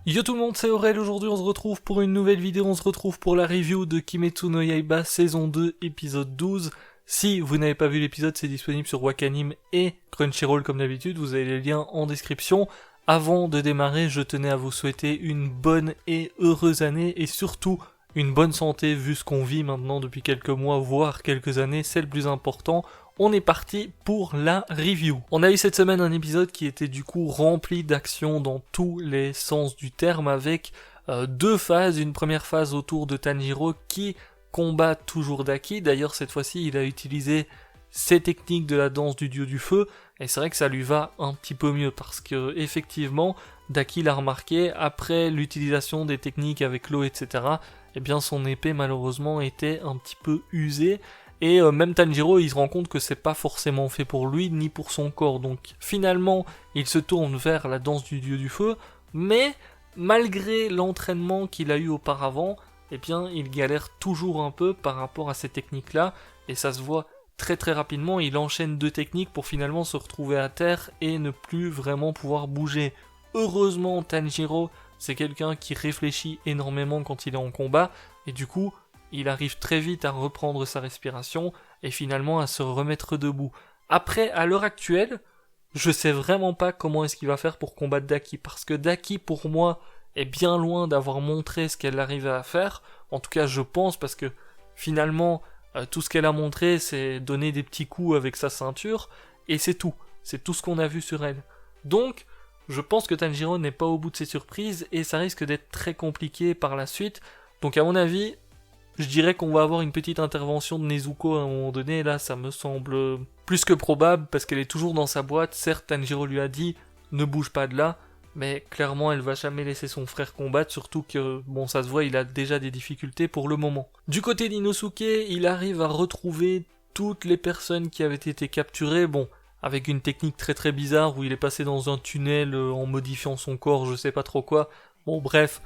Yo tout le monde, c'est Aurel, aujourd'hui on se retrouve pour une nouvelle vidéo, on se retrouve pour la review de Kimetsu no Yaiba saison 2 épisode 12. Si vous n'avez pas vu l'épisode, c'est disponible sur Wakanim et Crunchyroll comme d'habitude, vous avez les liens en description. Avant de démarrer, je tenais à vous souhaiter une bonne et heureuse année et surtout une bonne santé vu ce qu'on vit maintenant depuis quelques mois, voire quelques années, c'est le plus important. On est parti pour la review. On a eu cette semaine un épisode qui était du coup rempli d'action dans tous les sens du terme avec deux phases. Une première phase autour de Tanjiro qui combat toujours Daki. D'ailleurs cette fois-ci il a utilisé ses techniques de la danse du dieu du feu et c'est vrai que ça lui va un petit peu mieux parce que effectivement Daki l'a remarqué, après l'utilisation des techniques avec l'eau etc, eh bien son épée malheureusement était un petit peu usée. Et même Tanjiro, il se rend compte que c'est pas forcément fait pour lui, ni pour son corps. Donc finalement, il se tourne vers la danse du dieu du feu, mais malgré l'entraînement qu'il a eu auparavant, eh bien, il galère toujours un peu par rapport à ces techniques-là, et ça se voit très très rapidement, il enchaîne deux techniques pour finalement se retrouver à terre et ne plus vraiment pouvoir bouger. Heureusement, Tanjiro, c'est quelqu'un qui réfléchit énormément quand il est en combat, et du coup, il arrive très vite à reprendre sa respiration et finalement à se remettre debout. Après, à l'heure actuelle, je sais vraiment pas comment est-ce qu'il va faire pour combattre Daki, parce que Daki, pour moi, est bien loin d'avoir montré ce qu'elle arrivait à faire. En tout cas, je pense, parce que finalement, tout ce qu'elle a montré, c'est donner des petits coups avec sa ceinture, et c'est tout. C'est tout ce qu'on a vu sur elle. Donc, je pense que Tanjiro n'est pas au bout de ses surprises, et ça risque d'être très compliqué par la suite. Donc à mon avis, je dirais qu'on va avoir une petite intervention de Nezuko à un moment donné, là ça me semble plus que probable, parce qu'elle est toujours dans sa boîte. Certes, Tanjiro lui a dit « ne bouge pas de là », mais clairement elle va jamais laisser son frère combattre, surtout que, bon ça se voit, il a déjà des difficultés pour le moment. Du côté d'Inosuke, il arrive à retrouver toutes les personnes qui avaient été capturées, bon, avec une technique très très bizarre où il est passé dans un tunnel en modifiant son corps, je sais pas trop quoi, bon bref...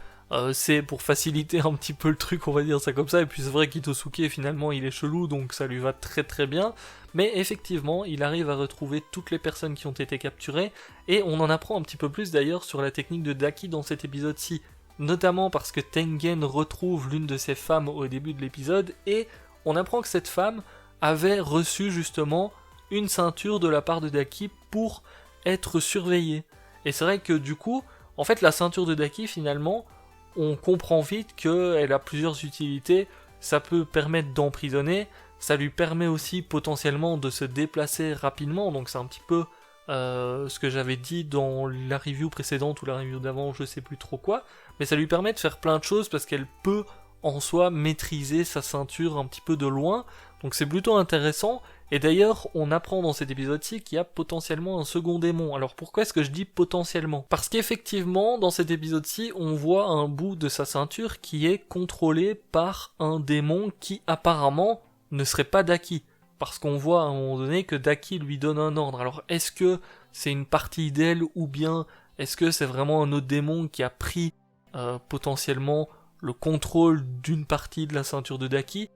c'est pour faciliter un petit peu le truc, on va dire ça comme ça, et puis c'est vrai qu'Inosuke finalement il est chelou, donc ça lui va très très bien, mais effectivement il arrive à retrouver toutes les personnes qui ont été capturées, et on en apprend un petit peu plus d'ailleurs sur la technique de Daki dans cet épisode-ci, notamment parce que Tengen retrouve l'une de ses femmes au début de l'épisode, et on apprend que cette femme avait reçu justement une ceinture de la part de Daki pour être surveillée, et c'est vrai que du coup, en fait la ceinture de Daki finalement, on comprend vite qu'elle a plusieurs utilités. Ça peut permettre d'emprisonner, ça lui permet aussi potentiellement de se déplacer rapidement, donc c'est un petit peu ce que j'avais dit dans la review précédente ou la review d'avant, je sais plus trop quoi, mais ça lui permet de faire plein de choses parce qu'elle peut en soi maîtriser sa ceinture un petit peu de loin, donc c'est plutôt intéressant. Et d'ailleurs, on apprend dans cet épisode-ci qu'il y a potentiellement un second démon. Alors pourquoi est-ce que je dis potentiellement ? Parce qu'effectivement, dans cet épisode-ci, on voit un bout de sa ceinture qui est contrôlé par un démon qui apparemment ne serait pas Daki. Parce qu'on voit à un moment donné que Daki lui donne un ordre. Alors est-ce que c'est une partie d'elle ou bien est-ce que c'est vraiment un autre démon qui a pris potentiellement le contrôle d'une partie de la ceinture de Daki ?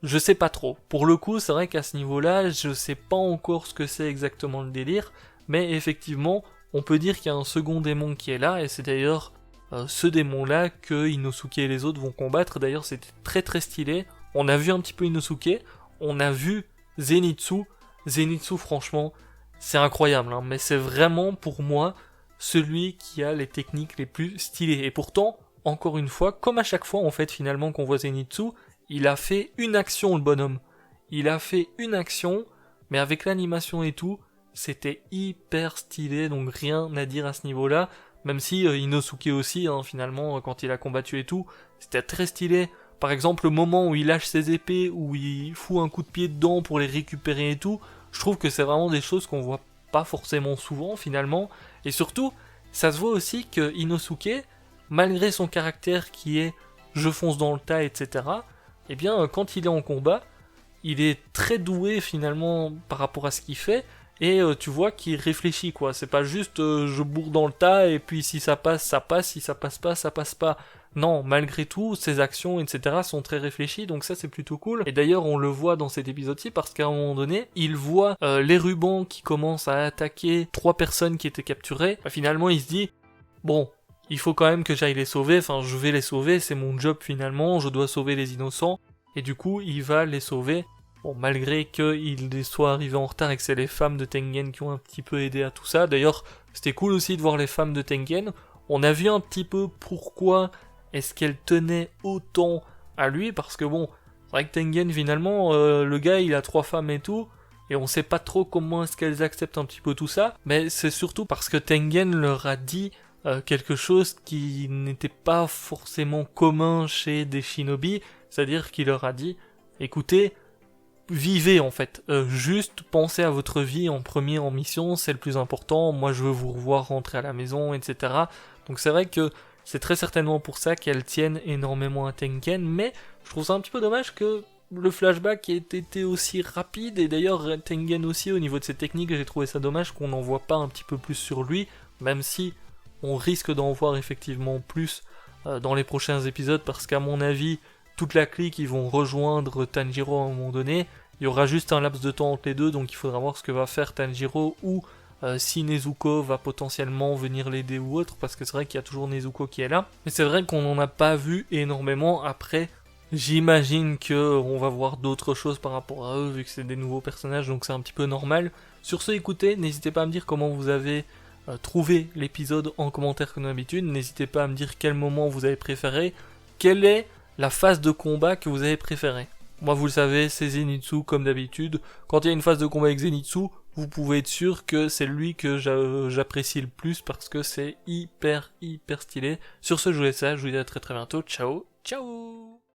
Je sais pas trop. Pour le coup, c'est vrai qu'à ce niveau-là, je sais pas encore ce que c'est exactement le délire, mais effectivement, on peut dire qu'il y a un second démon qui est là, et c'est d'ailleurs ce démon-là que Inosuke et les autres vont combattre. D'ailleurs, c'était très très stylé. On a vu un petit peu Inosuke, on a vu Zenitsu. Zenitsu, franchement, c'est incroyable, hein, mais c'est vraiment pour moi celui qui a les techniques les plus stylées. Et pourtant, encore une fois, comme à chaque fois en fait finalement qu'on voit Zenitsu, il a fait une action, le bonhomme. Il a fait une action, mais avec l'animation et tout, c'était hyper stylé, donc rien à dire à ce niveau-là. Même si Inosuke aussi, hein, finalement, quand il a combattu et tout, c'était très stylé. Par exemple, le moment où il lâche ses épées, où il fout un coup de pied dedans pour les récupérer et tout, je trouve que c'est vraiment des choses qu'on voit pas forcément souvent, finalement. Et surtout, ça se voit aussi que Inosuke, malgré son caractère qui est « je fonce dans le tas », etc., eh bien, quand il est en combat, il est très doué finalement par rapport à ce qu'il fait, et tu vois qu'il réfléchit quoi, c'est pas juste je bourre dans le tas, et puis si ça passe, ça passe, si ça passe pas, ça passe pas. Non, malgré tout, ses actions, etc. sont très réfléchies, donc ça c'est plutôt cool. Et d'ailleurs, on le voit dans cet épisode-ci, parce qu'à un moment donné, il voit les rubans qui commencent à attaquer 3 personnes qui étaient capturées. Bah, finalement, il se dit, bon, il faut quand même que j'aille les sauver, enfin je vais les sauver, c'est mon job finalement, je dois sauver les innocents, et du coup il va les sauver, bon malgré qu'il soit arrivé en retard et que c'est les femmes de Tengen qui ont un petit peu aidé à tout ça. D'ailleurs c'était cool aussi de voir les femmes de Tengen, on a vu un petit peu pourquoi est-ce qu'elles tenaient autant à lui, parce que bon, c'est vrai que Tengen finalement, le gars il a 3 femmes et tout, et on sait pas trop comment est-ce qu'elles acceptent un petit peu tout ça, mais c'est surtout parce que Tengen leur a dit quelque chose qui n'était pas forcément commun chez des shinobi, c'est-à-dire qu'il leur a dit, écoutez, vivez en fait, juste pensez à votre vie en premier en mission, c'est le plus important, moi je veux vous revoir rentrer à la maison, etc. Donc c'est vrai que c'est très certainement pour ça qu'elles tiennent énormément à Tengen, mais je trouve ça un petit peu dommage que le flashback ait été aussi rapide, et d'ailleurs Tengen aussi au niveau de ses techniques, j'ai trouvé ça dommage qu'on n'en voit pas un petit peu plus sur lui, même si on risque d'en voir effectivement plus dans les prochains épisodes, parce qu'à mon avis, toute la clique, ils vont rejoindre Tanjiro à un moment donné, il y aura juste un laps de temps entre les deux, donc il faudra voir ce que va faire Tanjiro, ou si Nezuko va potentiellement venir l'aider ou autre, parce que c'est vrai qu'il y a toujours Nezuko qui est là, mais c'est vrai qu'on n'en a pas vu énormément. Après, j'imagine qu'on va voir d'autres choses par rapport à eux, vu que c'est des nouveaux personnages, donc c'est un petit peu normal. Sur ce, écoutez, n'hésitez pas à me dire comment vous avez trouvé l'épisode en commentaire comme d'habitude, n'hésitez pas à me dire quel moment vous avez préféré, quelle est la phase de combat que vous avez préférée. Moi vous le savez, c'est Zenitsu comme d'habitude, quand il y a une phase de combat avec Zenitsu, vous pouvez être sûr que c'est lui que j'apprécie le plus, parce que c'est hyper stylé. Sur ce, je vous laisse là, je vous dis à très bientôt, ciao, ciao.